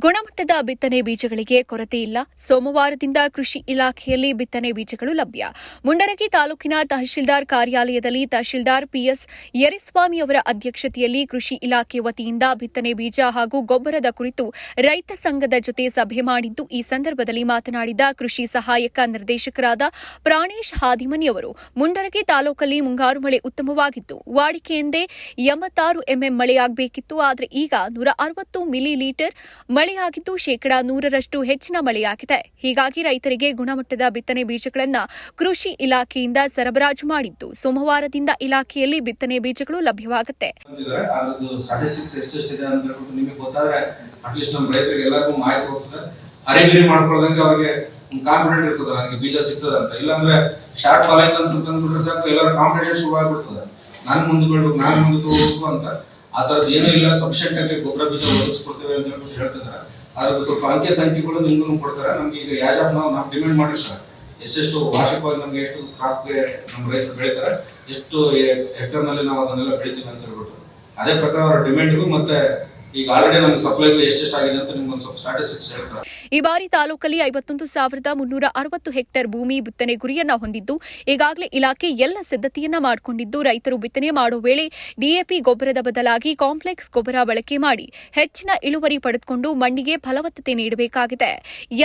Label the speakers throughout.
Speaker 1: ಗುಣಮಟ್ಟದ ಬಿತ್ತನೆ ಬೀಜಗಳಿಗೆ ಕೊರತೆ ಇಲ್ಲ. ಸೋಮವಾರದಿಂದ ಕೃಷಿ ಇಲಾಖೆಯಲ್ಲಿ ಬಿತ್ತನೆ ಬೀಜಗಳು ಲಭ್ಯ. ಮುಂಡರಗಿ ತಾಲೂಕಿನ ತಹಶೀಲ್ದಾರ್ ಕಾರ್ಯಾಲಯದಲ್ಲಿ ತಹಶೀಲ್ದಾರ್ ಪಿಎಸ್ ಯರಿಸ್ವಾಮಿ ಅವರ ಅಧ್ಯಕ್ಷತೆಯಲ್ಲಿ ಕೃಷಿ ಇಲಾಖೆ ವತಿಯಿಂದ ಬಿತ್ತನೆ ಬೀಜ ಹಾಗೂ ಗೊಬ್ಬರದ ಕುರಿತು ರೈತ ಸಂಘದ ಜೊತೆ ಸಭೆ ಮಾಡಿದ್ದು, ಈ ಸಂದರ್ಭದಲ್ಲಿ ಮಾತನಾಡಿದ ಕೃಷಿ ಸಹಾಯಕ ನಿರ್ದೇಶಕರಾದ ಪ್ರಾಣೇಶ್ ಹಾದಿಮನಿ ಅವರು, ಮುಂಡರಗಿ ತಾಲೂಕಲ್ಲಿ ಮುಂಗಾರು ಮಳೆ ಉತ್ತಮವಾಗಿತ್ತು. ವಾಡಿಕೆಯಂದೇ 86 ಎಂಎಂ ಮಳೆಯಾಗಬೇಕಿತ್ತು. ಆದರೆ ಈಗ 160 ಮಿಲಿಲೀಟರ್ ಮಳೆಯಾಗಿದ್ದು 100% ಹೆಚ್ಚಿನ ಮಳೆಯಾಗಿದೆ. ಹೀಗಾಗಿ ರೈತರಿಗೆ ಗುಣಮಟ್ಟದ ಬಿತ್ತನೆ ಬೀಜಗಳನ್ನು ಕೃಷಿ ಇಲಾಖೆಯಿಂದ ಸರಬರಾಜು ಮಾಡಿದ್ದು, ಸೋಮವಾರದಿಂದ ಇಲಾಖೆಯಲ್ಲಿ ಬಿತ್ತನೆ ಬೀಜಗಳು ಲಭ್ಯವಾಗುತ್ತೆ.
Speaker 2: ಕಾನ್ಫಿಡೆಂಟ್ ಇರ್ತದೆ, ನನಗೆ ಬೀಜ ಸಿಗ್ತದೆ ಅಂತ. ಇಲ್ಲಾಂದ್ರೆ ಶಾರ್ಟ್ ಫಾಲ್ ಆಯ್ತು ಅಂತಂದ್ರೆ ಸಾಕು, ಎಲ್ಲರೂ ಕಾಂಪಿಟೇಷನ್ ಶುರು ಆಗ್ಬಿಡ್ತದೆ. ನಾನು ಮುಂದೆ ಹೋಗ್ಬೇಕು ಅಂತ. ಆ ತರದ್ ಏನೂ ಇಲ್ಲ. ಸಫಿಷಿಯಂಟ್ ಆಗಿ ಗೊಬ್ಬರ ಬೀಜ ಒದಗಿಸ್ಕೊಡ್ತೇವೆ ಅಂತ ಹೇಳ್ಬಿಟ್ಟು ಹೇಳ್ತಿದ್ದಾರೆ. ಅದ್ರ ಸ್ವಲ್ಪ ಅಂಕೆ ಸಂಖ್ಯೆಗಳು ನಿಮ್ಗೂ ಕೊಡ್ತಾರೆ. ನಮ್ಗೆ ಈಗ ಯಾಜ್ ಆಫ್ ನಾವು ಡಿಮ್ಯಾಂಡ್ ಮಾಡಿರ್ತಾರೆ, ಎಷ್ಟೆಷ್ಟು ವಾರ್ಷಿಕವಾಗಿ ನಮ್ಗೆ ಎಷ್ಟು ಕ್ರಾಪ್ಗೆ ನಮ್ಮ ರೈತರು ಬೆಳೀತಾರೆ, ಎಷ್ಟು ಹೆಕ್ಟರ್ ನಲ್ಲಿ ನಾವು ಅದನ್ನೆಲ್ಲ ಬೆಳಿತೀವಿ ಅಂತ ಹೇಳ್ಬಿಟ್ಟು ಅದೇ ಪ್ರಕಾರ ಅವರ ಡಿಮ್ಯಾಂಡ್ಗೂ ಮತ್ತೆ ಈಗ ಆಲ್ರೆಡಿ ನಮ್ಗೆ ಸಪ್ಲೈಗೂ ಎಷ್ಟೆಷ್ಟಾಗಿದೆ ಅಂತ ನಿಮ್ಗೆ ಒಂದು ಸ್ವಲ್ಪ ಸ್ಟಾಟಿಸ್ಟಿಕ್ಸ್ ಹೇಳ್ತಾರೆ.
Speaker 1: ಈ ಬಾರಿ ತಾಲೂಕಲ್ಲಿ 51,360 ಹೆಕ್ಟೇರ್ ಭೂಮಿ ಬಿತ್ತನೆ ಗುರಿಯನ್ನ ಹೊಂದಿದ್ದು, ಈಗಾಗಲೇ ಇಲಾಖೆ ಎಲ್ಲ ಸಿದ್ಧತೆಯನ್ನ ಮಾಡಿಕೊಂಡಿದ್ದು, ರೈತರು ಬಿತ್ತನೆ ಮಾಡುವ ವೇಳೆ ಡಿಎಪಿ ಗೊಬ್ಬರದ ಬದಲಾಗಿ ಕಾಂಪ್ಲೆಕ್ಸ್ ಗೊಬ್ಬರ ಬಳಕೆ ಮಾಡಿ ಹೆಚ್ಚಿನ ಇಳುವರಿ ಪಡೆದುಕೊಂಡು ಮಣ್ಣಿಗೆ ಫಲವತ್ತತೆ ನೀಡಬೇಕಾಗಿದೆ.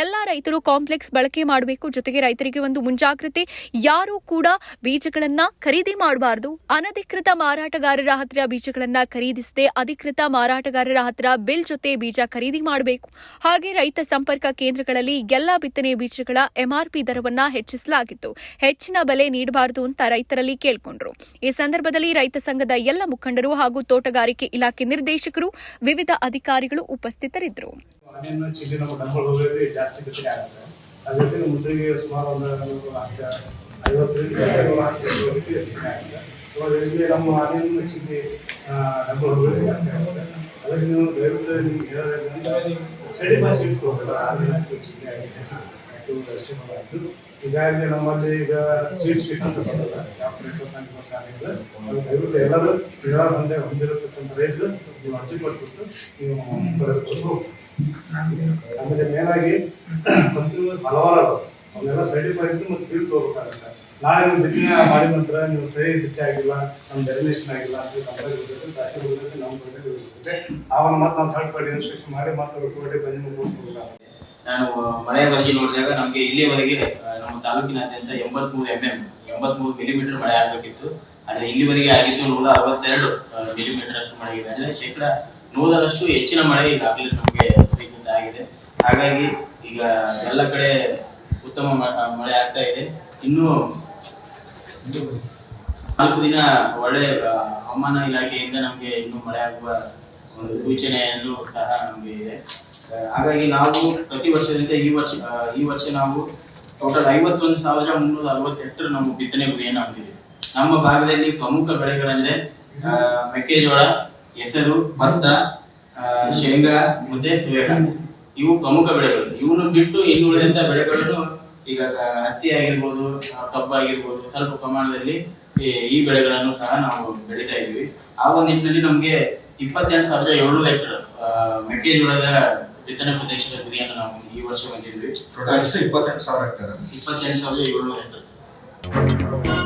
Speaker 1: ಎಲ್ಲಾ ರೈತರು ಕಾಂಪ್ಲೆಕ್ಸ್ ಬಳಕೆ ಮಾಡಬೇಕು. ಜೊತೆಗೆ ರೈತರಿಗೆ ಒಂದು ಮುಂಜಾಗ್ರತೆ, ಯಾರೂ ಕೂಡ ಬೀಜಗಳನ್ನ ಖರೀದಿ ಮಾಡಬಾರದು. ಅನಧಿಕೃತ ಮಾರಾಟಗಾರರ ಹತ್ತಿರ ಬೀಜಗಳನ್ನ ಖರೀದಿಸದೆ ಅಧಿಕೃತ ಮಾರಾಟಗಾರರ ಹತ್ತಿರ ಬಿಲ್ ಜೊತೆ ಬೀಜ ಖರೀದಿ ಮಾಡಬೇಕು. ಹಾಗೆ ರೈತ ಸಂಪರ್ಕ ಕೇಂದ್ರಗಳಲ್ಲಿ ಎಲ್ಲಾ ಬಿತ್ತನೆ ಬೀಜಗಳ ಎಂಆರ್ಪಿ ದರವನ್ನ ಹೆಚ್ಚಿಸಲಾಗಿತ್ತು. ಹೆಚ್ಚಿನ ಬೆಲೆ ನೀಡಬಾರದು ಅಂತ ರೈತರಲ್ಲಿ ಕೇಳಿಕೊಂಡ್ರು. ಈ ಸಂದರ್ಭದಲ್ಲಿ ರೈತ ಸಂಘದ ಎಲ್ಲ ಮುಖಂಡರು ಹಾಗೂ ತೋಟಗಾರಿಕೆ ಇಲಾಖೆ ನಿರ್ದೇಶಕರು, ವಿವಿಧ ಅಧಿಕಾರಿಗಳು ಉಪಸ್ಥಿತರಿದ್ದರು.
Speaker 3: ನಮ್ಮ ಅದಕ್ಕೆ ನೀವು ದಯವಿಟ್ಟು ನಿಮ್ಗೆ ಹೇಳೋದಂದ್ರೆ ಸೆಡಿಮಾ ಸೀಡ್ಸ್ ಈಗಾಗಲೇ ನಮ್ಮಲ್ಲಿ ಈಗ ಸೀಡ್ಸ್ ಅಂತ ಬರಲ್ಲ, ದಯವಿಟ್ಟು ಎಲ್ಲರೂ ಹೊಂದಿರತಕ್ಕಂಥ ರೈತರು ನೀವು ಅರ್ಜಿ ಕೊಟ್ಬಿಟ್ಟು ನೀವು ಬರಬೇಕು. ಆಮೇಲೆ ಮೇಲಾಗಿ ಕಂಪ್ನಿ ಹಲವಾರು ಅವನ್ನೆಲ್ಲ ಸರ್ಟಿಫೈಡ್ ಮತ್ತು ಬಿಲ್ ತಗೋಬೇಕಾಗುತ್ತೆ. ನಾಳೆ ನೀವು ಬಿತ್ತನೆ ಮಾಡಿದ ನಂತರ ನೀವು ಸರಿ ಬಿತ್ತೆ ಆಗಿಲ್ಲ, ನಮ್ಮ ಡೆರಿನೇಷನ್ ಆಗಿಲ್ಲ ಅಂತ ನಮ್ಮ ಅವನ್ನ ಮತ್ತೆ ನಾವು ಥರ್ಡ್ ಪಾರ್ಟಿ ಇನ್ಸ್ಪೆಕ್ಷನ್ ಮಾಡಿ ಮತ್ತೆ
Speaker 4: ನಾನು ಮಳೆ ವರದಿ ನೋಡಿದಾಗ ನಮಗೆ ಇಲ್ಲಿಯವರೆಗೆ ನಮ್ಮ ತಾಲೂಕಿನಾದ್ಯಂತ 83 ಮಿಲಿಮೀಟರ್ ಮಳೆ ಆಗಬೇಕಿತ್ತು. ಆದರೆ ಇಲ್ಲಿವರೆಗೆ ಆಗಿದ್ದು 162 ಮಿಲಿಮೀಟರ್ ಅಷ್ಟು ಮಳೆ ಇದೆ. ಅಂದರೆ 100% ಹೆಚ್ಚಿನ ಮಳೆ ಈಗಾಗಲೇ ನಮಗೆ ಆಗಿದೆ. ಹಾಗಾಗಿ ಈಗ ಎಲ್ಲ ಕಡೆ ಉತ್ತಮ ಮಳೆ ಆಗ್ತಾ ಇದೆ. ಇನ್ನು 4 ದಿನ ಒಳ್ಳೆ ಹವಾಮಾನ ಇಲಾಖೆಯಿಂದ ನಮಗೆ ಇನ್ನೂ ಮಳೆ ಆಗುವ ಒಂದು ಸೂಚನೆಯನ್ನು ಸಹ ನಮಗೆ ಇದೆ. ಹಾಗಾಗಿ ನಾವು ಪ್ರತಿ ವರ್ಷದಿಂದ ಈ ವರ್ಷ ನಾವು ಟೋಟಲ್ 51,360 ಹೆಕ್ಟರ್ ನಾವು ಬಿತ್ತನೆ ಗುರಿಯನ್ನು ಹೊಂದಿದ್ದೇವೆ. ನಮ್ಮ ಭಾಗದಲ್ಲಿ ಪ್ರಮುಖ ಬೆಳೆಗಳೆಂದರೆ ಮೆಕ್ಕೆಜೋಳ, ಹೆಸರು, ಭತ್ತ, ಶೇಂಗಾ ಮತ್ತೆ ಸೂರ್ಯಕಾಂತಿ. ಇವು ಪ್ರಮುಖ ಬೆಳೆಗಳು. ಇವನ್ನು ಬಿಟ್ಟು ಇನ್ನು ಉಳಿದಂತ ಬೆಳೆಗಳನ್ನು ಈಗ ಹತ್ತಿ ಆಗಿರ್ಬೋದು, ಕಬ್ಬು ಆಗಿರ್ಬೋದು, ಸ್ವಲ್ಪ ಪ್ರಮಾಣದಲ್ಲಿ ಈ ಬೆಳೆಗಳನ್ನು ಸಹ ನಾವು ಬೆಳೀತಾ ಇದ್ದೀವಿ. ಆ ಒಂದು ನಿಟ್ಟಿನಲ್ಲಿ ನಮಗೆ 28,700 ಹೆಕ್ಟರ್ ಮೆಕ್ಕೆಜೋಳದ ಬಿತ್ತನೆ ಪ್ರದೇಶದ ಗುರಿಯನ್ನು ನಾವು ಈ ವರ್ಷ ಹೊಂದಿದ್ವಿ.
Speaker 2: 28,700 ಹೆಕ್ಟರ್.
Speaker 4: 28,700 ಹೆಕ್ಟರ್.